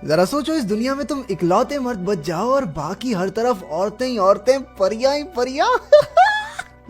जरा सोचो, इस दुनिया में तुम इकलौते मर्द बच जाओ और बाकी हर तरफ औरतें ही औरतें, परियां ही परियां।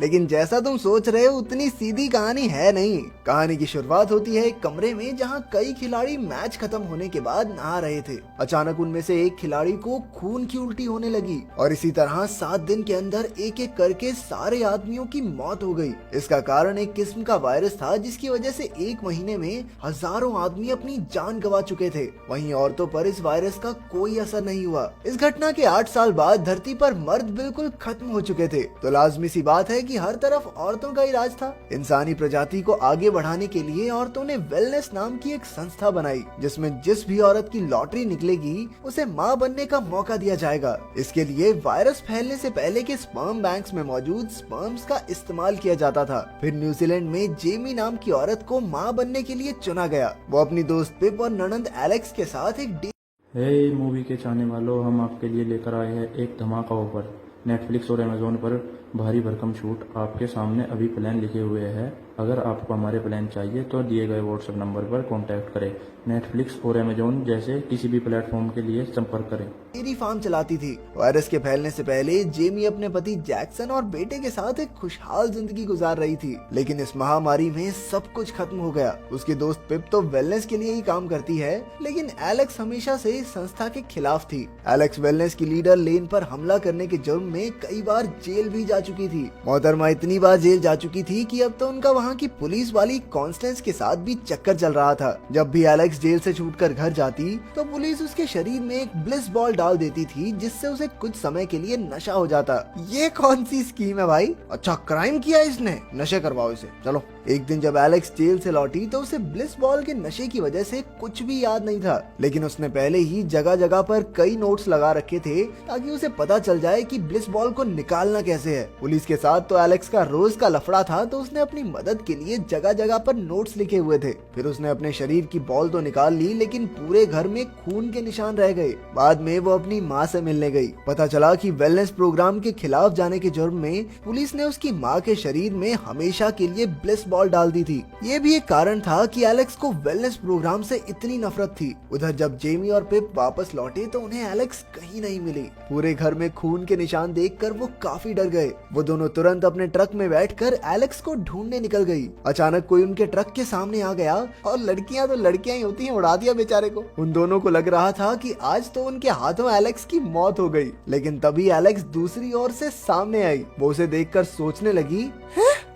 लेकिन जैसा तुम सोच रहे हो उतनी सीधी कहानी है नहीं। कहानी की शुरुआत होती है एक कमरे में जहां कई खिलाड़ी मैच खत्म होने के बाद नहा रहे थे। अचानक उनमें से एक खिलाड़ी को खून की उल्टी होने लगी और इसी तरह 7 दिन के अंदर एक एक करके सारे आदमियों की मौत हो गई। इसका कारण एक किस्म का वायरस था जिसकी वजह से 1 महीने में हजारों आदमी अपनी जान गंवा चुके थे। वहीं औरतों पर इस वायरस का कोई असर नहीं हुआ। इस घटना के 8 साल बाद धरती पर मर्द बिल्कुल खत्म हो चुके थे, तो लाजमी सी बात है कि हर तरफ औरतों का ही राज था। इंसानी प्रजाति को आगे बढ़ाने के लिए औरतों ने वेलनेस नाम की एक संस्था बनाई जिसमें जिस भी औरत की लॉटरी निकलेगी उसे मां बनने का मौका दिया जाएगा। इसके लिए वायरस फैलने से पहले के स्पर्म बैंक्स में मौजूद स्पर्म्स का इस्तेमाल किया जाता था। फिर न्यूजीलैंड में जेमी नाम की औरत को मां बनने के लिए चुना गया। वो अपनी दोस्त पिप और ननंद एलेक्स के साथ एक हे मूवी के चाहने वालों, हम आपके लिए लेकर आए हैं एक धमाका ऑफर। नेटफ्लिक्स और अमेजोन पर भारी भरकम छूट आपके सामने अभी प्लान लिखे हुए हैं। अगर आपको हमारे प्लान चाहिए तो दिए गए व्हाट्सएप नंबर पर कांटेक्ट करें। नेटफ्लिक्स और अमेजोन जैसे किसी भी प्लेटफॉर्म के लिए संपर्क करें। डेयरी फार्म चलाती थी। वायरस के फैलने से पहले जेमी अपने पति जैक्सन और बेटे के साथ एक खुशहाल जिंदगी गुजार रही थी, लेकिन इस महामारी में सब कुछ खत्म हो गया। उसकी दोस्त पिप तो वेलनेस के लिए ही काम करती है, लेकिन एलेक्स हमेशा से इस संस्था के खिलाफ थी। एलेक्स वेलनेस की लीडर लेन पर हमला करने के जुर्म में कई बार जेल भी जा चुकी थी। मोहतरमा इतनी बार जेल जा चुकी थी कि अब तो उनका वहाँ की पुलिस वाली कॉन्स्टेंस के साथ भी चक्कर चल रहा था। जब भी एलेक्स जेल से छूटकर घर जाती तो पुलिस उसके शरीर में एक ब्लिस बॉल डाल देती थी जिससे उसे कुछ समय के लिए नशा हो जाता। ये कौन सी स्कीम है भाई? अच्छा क्राइम किया इसने, नशे करवाओ इसे, चलो। एक दिन जब एलेक्स जेल से लौटी तो उसे ब्लिस बॉल के नशे की वजह से कुछ भी याद नहीं था, लेकिन उसने पहले ही जगह जगह पर कई नोट्स लगा रखे थे ताकि उसे पता चल जाए कि ब्लिस बॉल को निकालना कैसे है। पुलिस के साथ तो एलेक्स का रोज का लफड़ा था, तो उसने अपनी मदद के लिए जगह जगह पर नोट्स लिखे हुए थे। फिर उसने अपने शरीर की बॉल तो निकाल ली, लेकिन पूरे घर में खून के निशान रह गए। बाद में वो अपनी माँ से मिलने गई। पता चला कि वेलनेस प्रोग्राम के खिलाफ जाने के जुर्म में पुलिस ने उसकी माँ के शरीर में हमेशा के लिए ब्लिस बॉल डाल दी थी। ये भी एक कारण था कि एलेक्स को वेलनेस प्रोग्राम से इतनी नफरत थी। उधर जब जेमी और पिप वापस लौटे तो उन्हें एलेक्स कहीं नहीं मिली। पूरे घर में खून के निशान देखकर वो काफी डर गए। वो दोनों तुरंत अपने ट्रक में बैठकर एलेक्स को ढूंढने निकल गई। अचानक कोई उनके ट्रक के सामने आ गया और लड़कियां तो लड़कियां ही होती हैं, उड़ा दिया बेचारे को। उन दोनों को लग रहा था कि आज तो उनके हाथों एलेक्स की मौत हो गई, लेकिन तभी एलेक्स दूसरी ओर से सामने आई। वो उसे देखकर सोचने लगी,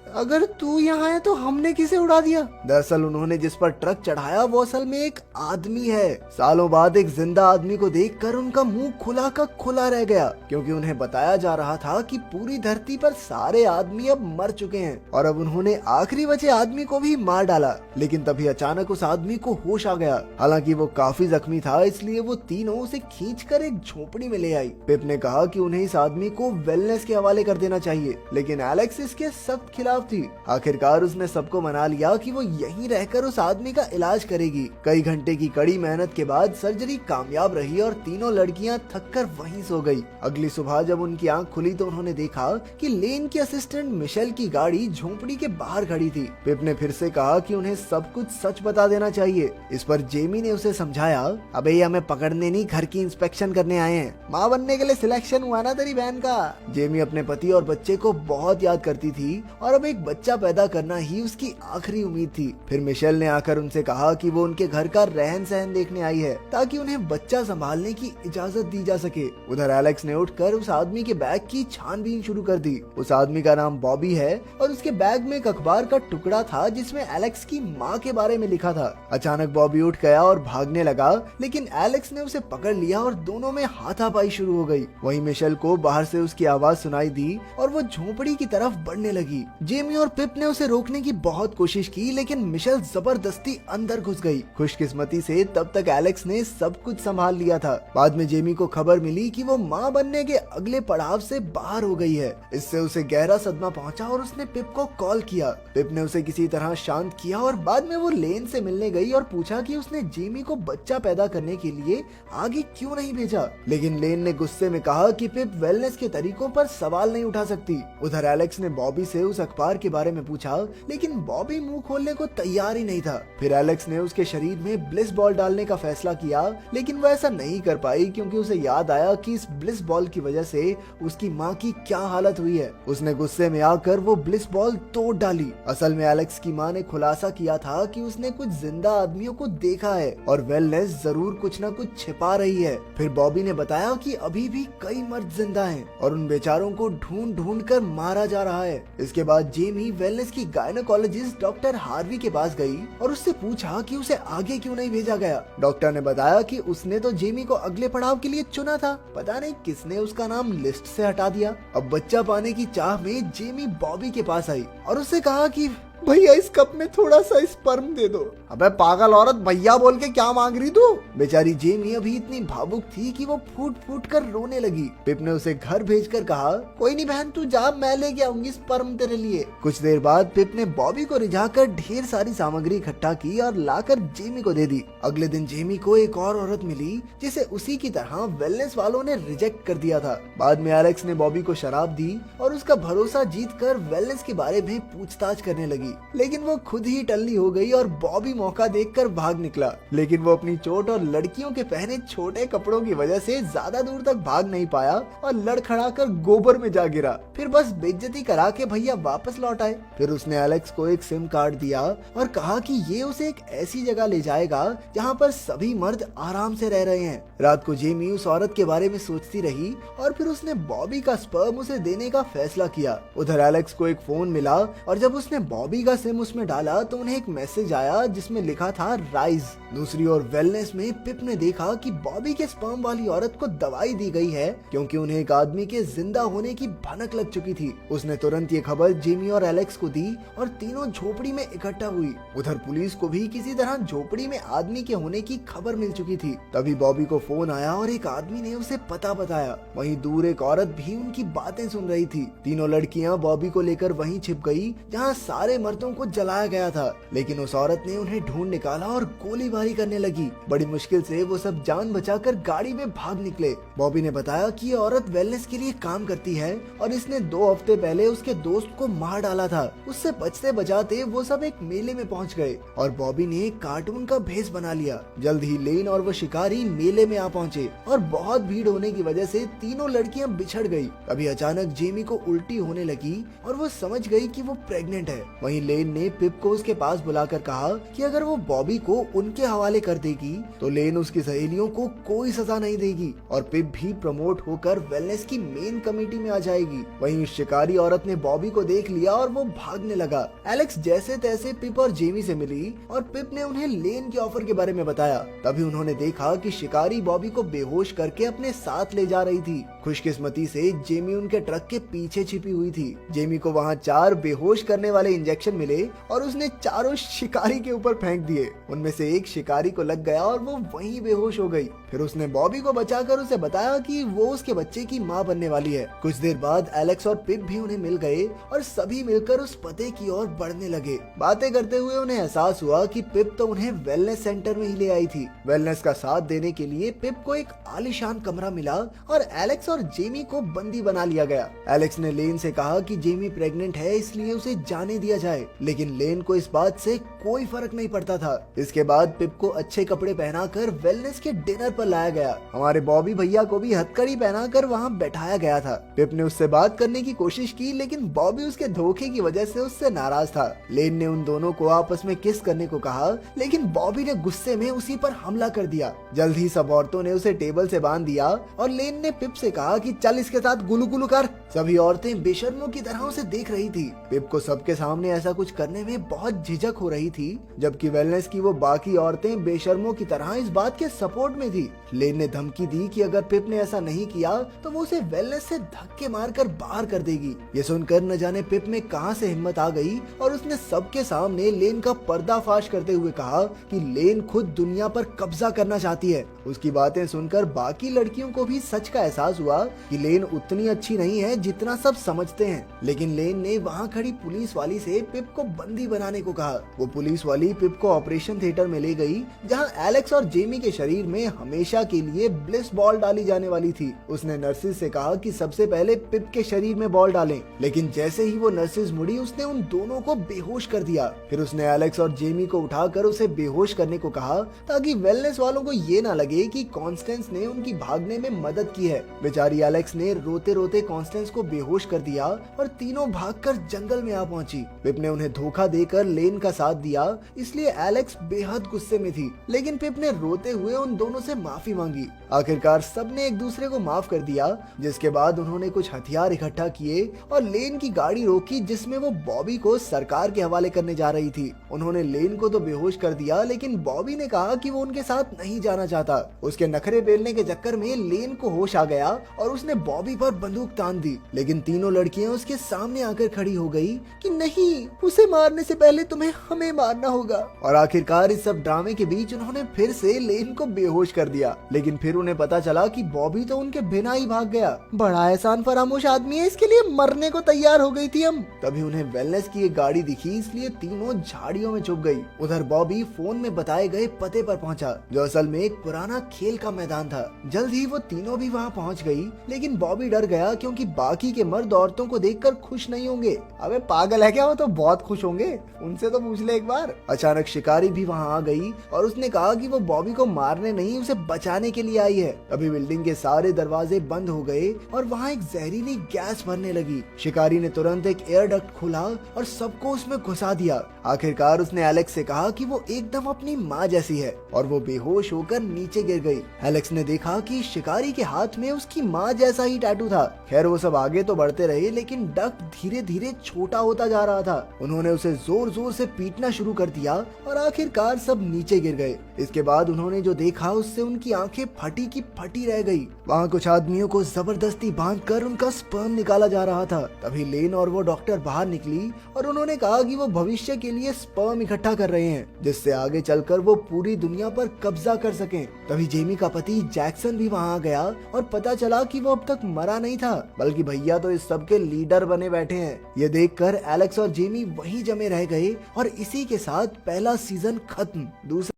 अगर तू यहाँ है तो हमने किसे उड़ा दिया? दरअसल उन्होंने जिस पर ट्रक चढ़ाया वो असल में एक आदमी है। सालों बाद एक जिंदा आदमी को देखकर उनका मुंह खुला का खुला रह गया, क्योंकि उन्हें बताया जा रहा था कि पूरी धरती पर सारे आदमी अब मर चुके हैं और अब उन्होंने आखिरी बचे आदमी को भी मार डाला। लेकिन तभी अचानक उस आदमी को होश आ गया। हालांकि वो काफी जख्मी था, इसलिए वो तीनों उसे खींचकर एक झोपड़ी में ले आई। पिप ने कहा कि उन्हें इस आदमी को वेलनेस के हवाले कर देना चाहिए, लेकिन एलेक्स इसके सख्त खिलाफ थी। आखिरकार उसने सबको मना लिया कि वो यहीं रहकर उस आदमी का इलाज करेगी। कई घंटे की कड़ी मेहनत के बाद सर्जरी कामयाब रही और तीनों लड़कियां थककर वहीं सो गई। अगली सुबह जब उनकी आंख खुली तो उन्होंने देखा कि लेन की असिस्टेंट मिशेल की गाड़ी झोंपड़ी के बाहर खड़ी थी। पिप ने फिर से कहा कि उन्हें सब कुछ सच बता देना चाहिए। इस पर जेमी ने उसे समझाया, अबे ये हमें पकड़ने नहीं, घर की इंस्पेक्शन करने आए हैं। माँ बनने के लिए सिलेक्शन हुआ ना तेरी बहन का। जेमी अपने पति और बच्चे को बहुत याद करती थी और अब एक बच्चा पैदा करना ही उसकी आखिरी उम्मीद थी। फिर मिशेल ने आकर उनसे कहा कि वो उनके घर का रहन सहन देखने आई है ताकि उन्हें बच्चा संभालने की इजाजत दी जा सके। उधर एलेक्स ने उठकर उस आदमी के बैग की छानबीन शुरू कर दी। उस आदमी का नाम बॉबी है और उसके बैग में एक अखबार का टुकड़ा था जिसमें एलेक्स की माँ के बारे में लिखा था। अचानक बॉबी उठ गया और भागने लगा, लेकिन एलेक्स ने उसे पकड़ लिया और दोनों में हाथापाई शुरू हो गई। वहीं मिशेल को बाहर से उसकी आवाज सुनाई दी और वो झोपड़ी की तरफ बढ़ने लगी। जेमी और पिप ने उसे रोकने की बहुत कोशिश की, लेकिन मिशेल जबरदस्ती अंदर घुस गई। खुशकिस्मती से तब तक एलेक्स ने सब कुछ संभाल लिया था। बाद में जेमी को खबर मिली कि वो मां बनने के अगले पड़ाव से बाहर हो गई है। इससे उसे गहरा सदमा पहुंचा और उसने पिप को कॉल किया। पिप ने उसे किसी तरह शांत किया और बाद में वो लेन से मिलने गई और पूछा कि उसने जेमी को बच्चा पैदा करने के लिए आगे क्यों नहीं भेजा। लेकिन लेन ने गुस्से में कहा कि पिप वेलनेस के तरीकों पर सवाल नहीं उठा सकती। उधर एलेक्स ने बॉबी से उस अखबार परिवार के बारे में पूछा, लेकिन बॉबी मुंह खोलने को तैयार ही नहीं था। फिर एलेक्स ने उसके शरीर में ब्लिस बॉल डालने का फैसला किया, लेकिन वो ऐसा नहीं कर पाई क्योंकि उसे याद आया कि इस ब्लिस बॉल की वजह से उसकी माँ की क्या हालत हुई है। उसने गुस्से में आकर वो ब्लिस बॉल तोड़ डाली। असल में एलेक्स की माँ ने खुलासा किया था कि उसने कुछ जिंदा आदमियों को देखा है और वेलनेस जरूर कुछ न कुछ छिपा रही है। फिर बॉबी ने बताया कि अभी भी कई मर्द जिंदा हैं और उन बेचारों को ढूंढ ढूंढ कर मारा जा रहा है। इसके बाद जेमी वेलनेस की गायनोकोलॉजिस्ट डॉक्टर हार्वी के पास गई और उससे पूछा कि उसे आगे क्यों नहीं भेजा गया। डॉक्टर ने बताया कि उसने तो जेमी को अगले पड़ाव के लिए चुना था, पता नहीं किसने उसका नाम लिस्ट से हटा दिया। अब बच्चा पाने की चाह में जेमी बॉबी के पास आई और उससे कहा कि भैया इस कप में थोड़ा सा स्पर्म दे दो। अबे पागल औरत, भैया बोल के क्या मांग रही तू? बेचारी जेमी अभी इतनी भावुक थी कि वो फूट फूट कर रोने लगी। पिप ने उसे घर भेजकर कहा, कोई नहीं बहन तू जा, मैं लेके आऊंगी स्पर्म तेरे लिए। कुछ देर बाद पिप ने बॉबी को रिझाकर ढेर सारी सामग्री इकट्ठा की और लाकर जेमी को दे दी। अगले दिन जेमी को एक और औरत मिली जिसे उसी की तरह वेलनेस वालों ने रिजेक्ट कर दिया था। बाद में एलेक्स ने बॉबी को शराब दी और उसका भरोसा जीत कर वेलनेस के बारे में पूछताछ करने लगी, लेकिन वो खुद ही टल्ली हो गई और बॉबी मौका देखकर भाग निकला। लेकिन वो अपनी चोट और लड़कियों के पहने छोटे कपड़ों की वजह से ज्यादा दूर तक भाग नहीं पाया और लड़खड़ा कर गोबर में जा गिरा। फिर बस बेइज्जती करा के भैया वापस लौट आए। फिर उसने एलेक्स को एक सिम कार्ड दिया और कहा कि ये उसे एक ऐसी जगह ले जाएगा जहाँ पर सभी मर्द आराम से रह रहे हैं। रात को जेमी उस औरत के बारे में सोचती रही और फिर उसने बॉबी का स्पर्म उसे देने का फैसला किया। उधर एलेक्स को एक फोन मिला और जब उसने बॉबी का सिम उसमें डाला तो उन्हें एक मैसेज आया जिसमें लिखा था राइज। दूसरी ओर वेलनेस में पिप ने देखा कि बॉबी के स्पर्म वाली औरत को दवाई दी गई है क्योंकि उन्हें एक आदमी के जिंदा होने की भनक लग चुकी थी। उसने तुरंत ये खबर जेमी और एलेक्स को दी और तीनों झोपड़ी में इकट्ठा हुई। उधर पुलिस को भी किसी तरह झोपड़ी में आदमी के होने की खबर मिल चुकी थी। तभी बॉबी को फोन आया और एक आदमी ने उसे पता बताया। वहीं दूर एक औरत भी उनकी बातें सुन रही थी। तीनों लड़कियां बॉबी को लेकर वहीं छिप गई जहां सारे मर्दों को जलाया गया था, लेकिन उस औरत ने उन्हें ढूंढ निकाला और गोलीबारी करने लगी। बड़ी मुश्किल से वो सब जान बचाकर गाड़ी में भाग निकले। बॉबी ने बताया कि ये औरत वेलनेस के लिए काम करती है और इसने 2 हफ्ते पहले उसके दोस्त को मार डाला था। उससे बचते बचाते वो सब एक मेले में पहुंच गए और बॉबी ने एक कार्टून का भेष बना लिया। जल्द ही लेन और वो शिकारी मेले में आ पहुंचे और बहुत भीड़ होने की वजह से तीनों लड़कियां बिछड़ गई। अभी अचानक जेमी को उल्टी होने लगी और वो समझ गई कि वो प्रेग्नेंट है। वहीं लेन ने पिप को उसके पास बुलाकर कहा कि अगर वो बॉबी को उनके हवाले कर देगी तो लेन उसकी सहेलियों को कोई सजा नहीं देगी और पिप भी प्रमोट होकर वेलनेस की मेन कमेटी में आ जाएगी। वहीं शिकारी औरत ने बॉबी को देख लिया और वो भागने लगा। एलेक्स जैसे तैसे पिप और जेमी से मिली और पिप ने उन्हें लेन के ऑफर के बारे में बताया। तभी उन्होंने देखा कि शिकारी बॉबी को बेहोश करके अपने साथ ले जा रही थी। खुशकिस्मती से जेमी उनके ट्रक के पीछे छिपी हुई थी। जेमी को वहाँ 4 बेहोश करने वाले इंजेक्शन मिले और उसने चारों शिकारी के ऊपर फेंक दिए। उनमें से एक शिकारी को लग गया और वो वहीं बेहोश हो गई। फिर उसने बॉबी को बचाकर उसे बताया कि वो उसके बच्चे की माँ बनने वाली है। कुछ देर बाद एलेक्स और पिप भी उन्हें मिल गए और सभी मिलकर उस पते की ओर बढ़ने लगे। बातें करते हुए उन्हें एहसास हुआ कि पिप तो उन्हें वेलनेस सेंटर में ही ले आई थी। वेलनेस का साथ देने के लिए पिप को एक आलीशान कमरा मिला और एलेक्स और जेमी को बंदी बना लिया गया। एलेक्स ने लेन से कहा कि जेमी प्रेग्नेंट है इसलिए उसे जाने दिया जाए, लेकिन लेन को इस बात से कोई फर्क नहीं पड़ता था। इसके बाद पिप को अच्छे कपड़े पहनाकर वेलनेस के डिनर पर लाया गया। हमारे बॉबी भैया को भी हथकड़ी पहनाकर वहाँ बैठाया गया था। पिप ने उससे बात करने की कोशिश की, लेकिन बॉबी उसके धोखे की वजह से उससे नाराज था। लेन ने उन दोनों को आपस में किस करने को कहा, लेकिन बॉबी ने गुस्से में उसी पर हमला कर दिया। जल्द ही सब औरतों ने उसे टेबल से बांध दिया और लेन ने पिप से कहा कि चल इसके साथ गुलू गुलू कर। सभी औरतें बेशर्मों की तरह उसे देख रही थी। पिप को सबके सामने ऐसा कुछ करने में बहुत झिझक हो रही थी, जबकि वेलनेस की वो बाकी औरतें बेशर्मों की तरह इस बात के सपोर्ट में थी। लेन ने धमकी दी कि अगर पिप ने ऐसा नहीं किया तो वो उसे वेलनेस से धक्के मारकर बाहर कर देगी। ये सुनकर न जाने पिप में कहां से हिम्मत आ गई और उसने सबके सामने लेन का पर्दाफाश करते हुए कहा कि लेन खुद दुनिया पर कब्जा करना चाहती है। उसकी बातें सुनकर बाकी लड़कियों को भी सच का एहसास हुआ कि लेन उतनी अच्छी नहीं है जितना सब समझते हैं। लेकिन लेन ने वहाँ खड़ी पुलिस वाली से पिप को बंदी बनाने को कहा। वो पुलिस वाली पिप को ऑपरेशन थिएटर में ले गई जहां एलेक्स और जेमी के शरीर में हमेशा के लिए ब्लिस बॉल डाली जाने वाली थी। उसने नर्सिस से कहा कि सबसे पहले पिप के शरीर में बॉल डालें, लेकिन जैसे ही वो नर्सिस मुड़ी उसने उन दोनों को बेहोश कर दिया। फिर उसने एलेक्स और जेमी को उठाकर उसे बेहोश करने को कहा ताकि वेलनेस वालों को ये ना लगे कि कॉन्स्टेंस ने उनकी भागने में मदद की है। बेचारी एलेक्स ने रोते रोते कॉन्स्टेंस को बेहोश कर दिया और तीनों भागकर जंगल में आ पहुंची। पिप ने उन्हें धोखा देकर लेन का साथ दिया, इसलिए एलेक्स बेहद गुस्से में थी, लेकिन पिप ने रोते हुए उन दोनों से माफी मांगी। आखिरकार सबने एक दूसरे को माफ कर दिया, जिसके बाद उन्होंने कुछ हथियार इकट्ठा किए और लेन की गाड़ी रोकी जिसमें वो बॉबी को सरकार के हवाले करने जा रही थी। उन्होंने लेन को तो बेहोश कर दिया, लेकिन बॉबी ने कहा कि वो उनके साथ नहीं जाना चाहता। उसके नखरे पेलने के चक्कर में लेन को होश आ गया और उसने बॉबी पर बंदूक तान दी, लेकिन तीनों लड़कियां उसके सामने आकर खड़ी हो गई कि नहीं, उसे मारने से पहले तुम्हें हमें मारना होगा। और आखिरकार इस सब ड्रामे के बीच उन्होंने फिर से लेन को बेहोश कर दिया, लेकिन फिर उन्हें पता चला कि बॉबी तो उनके बिना ही भाग गया। बड़ा एहसान फरामोश आदमी है, इसके लिए मरने को तैयार हो गई थी हम। तभी उन्हें वेलनेस की एक गाड़ी दिखी, इसलिए तीनों झाड़ियों में छुप गई। उधर बॉबी फोन में बताए गए पते पर पहुंचा, जो असल में एक पुराना खेल का मैदान था। जल्द ही वो तीनों भी वहां पहुंच गई, लेकिन बॉबी डर गया क्योंकि बाकी के मर्द औरतों को देखकर खुश नहीं होंगे। अबे पागल है क्या, वो तो बहुत खुश होंगे, उनसे तो पूछ ले एक बार। अचानक शिकारी भी वहां आ गई और उसने कहा कि वो बॉबी को मारने नहीं, उसे बचाने के लिए आई है। अभी बिल्डिंग के सारे दरवाजे बंद हो गए और वहां एक जहरीली गैस भरने लगी। शिकारी ने तुरंत एक एयर डक्ट खोला और सबको उसमें घुसा दिया। आखिरकार उसने एलेक्स से कहा कि वो एकदम अपनी माँ जैसी है और वो बेहोश होकर नीचे गिर गई। एलेक्स ने देखा कि शिकारी के हाथ में उसकी माँ जैसा ही टैटू था। खैर वो सब आगे तो बढ़ते रहे, लेकिन डक धीरे धीरे छोटा होता जा रहा था। उन्होंने उसे जोर जोर से पीटना शुरू कर दिया और आखिरकार सब नीचे गिर गए। इसके बाद उन्होंने जो देखा उससे उनकी आंखें फटी की फटी रह गई। वहाँ कुछ आदमियों को जबरदस्ती बांधकर उनका स्पर्म निकाला जा रहा था। तभी लेन और वो डॉक्टर बाहर निकली और उन्होंने कहा कि वो भविष्य के लिए स्पर्म इकट्ठा कर रहे हैं, जिससे आगे चलकर वो पूरी दुनिया पर कब्जा कर सकें। तभी जेमी का पति जैक्सन भी वहाँ आ गया और पता चला कि वो अब तक मरा नहीं था, बल्कि भैया तो इस सब के लीडर बने बैठे हैं। ये देखकर एलेक्स और जेमी वहीं जमे रह गए और इसी के साथ पहला सीजन खत्म। दूसरा